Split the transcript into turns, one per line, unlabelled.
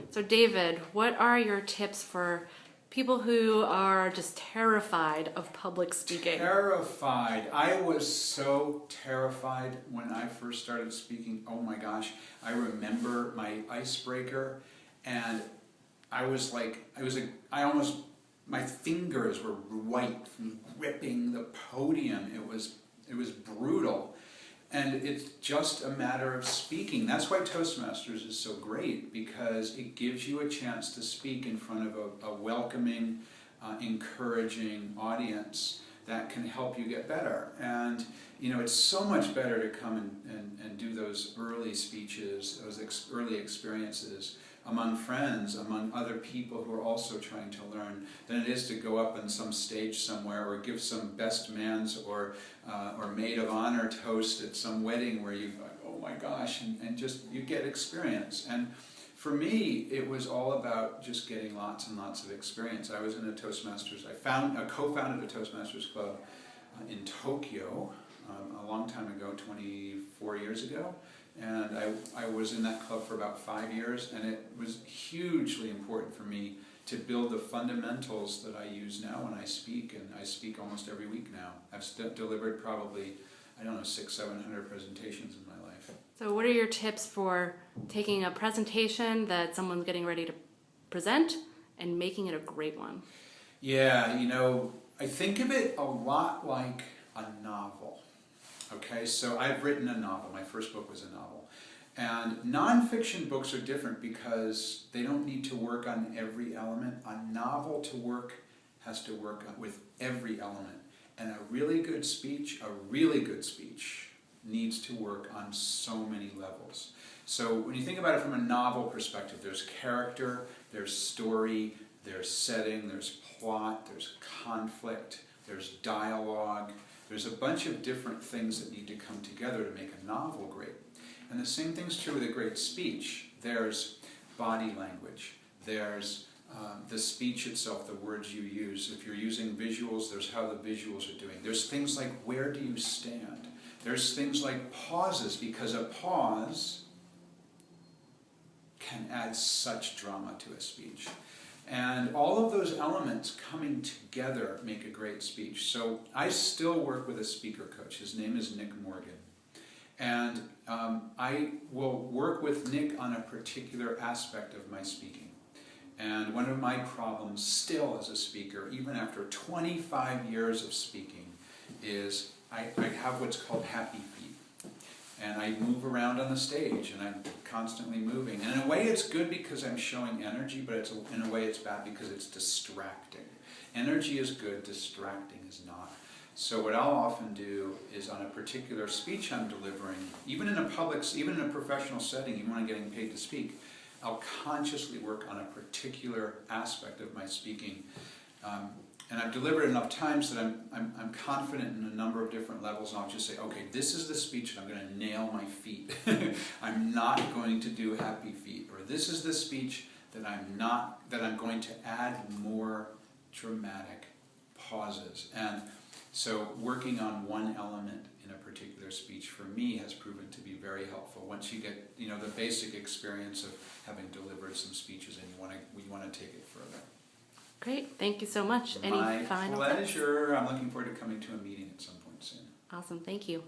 So David, what are your tips for people who are just terrified of public speaking?
Terrified. I was so terrified when I first started speaking. Oh my gosh. I remember my icebreaker, and my fingers were white from gripping the podium. It was brutal. And it's just a matter of speaking. That's why Toastmasters is so great, because it gives you a chance to speak in front of a welcoming, encouraging audience that can help you get better. And it's so much better to come and do those early speeches, those early experiences among friends, among other people who are also trying to learn, than it is to go up on some stage somewhere or give some best man's or maid of honor toast at some wedding where you go, oh my gosh, and just you get experience. And for me, it was all about just getting lots and lots of experience. I was in a Toastmasters, I co-founded a Toastmasters club in Tokyo a long time ago, 24 years ago. And I was in that club for about 5 years, and it was hugely important for me to build the fundamentals that I use now when I speak, and I speak almost every week now. I've delivered probably, 600-700 presentations in my life.
So what are your tips for taking a presentation that someone's getting ready to present and making it a great one?
Yeah, I think of it a lot like a novel. Okay, so I've written a novel. My first book was a novel. And nonfiction books are different because they don't need to work on every element. A novel has to work with every element. And a really good speech needs to work on so many levels. So when you think about it from a novel perspective, there's character, there's story, there's setting, there's plot, there's conflict, there's dialogue. There's a bunch of different things that need to come together to make a novel great. And the same thing's true with a great speech. There's body language. There's the speech itself, the words you use. If you're using visuals, there's how the visuals are doing. There's things like, where do you stand? There's things like pauses, because a pause can add such drama to a speech. And all of those elements coming together make a great speech. So I still work with a speaker coach. His name is Nick Morgan. And I will work with Nick on a particular aspect of my speaking. And one of my problems still as a speaker, even after 25 years of speaking, is I have what's called happy feet. And I move around on the stage, and I'm constantly moving. And in a way it's good because I'm showing energy, but in a way it's bad because it's distracting. Energy is good, distracting is not. So what I'll often do is, on a particular speech I'm delivering, even in a professional setting, even when I'm getting paid to speak, I'll consciously work on a particular aspect of my speaking. And I've delivered enough times that I'm confident in a number of different levels, and I'll just say, okay, this is the speech and I'm going to nail my feet. I'm not going to do happy feet. Or this is the speech that I'm going to add more dramatic pauses. And so working on one element in a particular speech for me has proven to be very helpful. Once you get the basic experience of having delivered some speeches, and you want to take it further.
Great. Thank you so much. Any final
pleasure. I'm looking forward to coming to a meeting at some point soon.
Awesome. Thank you.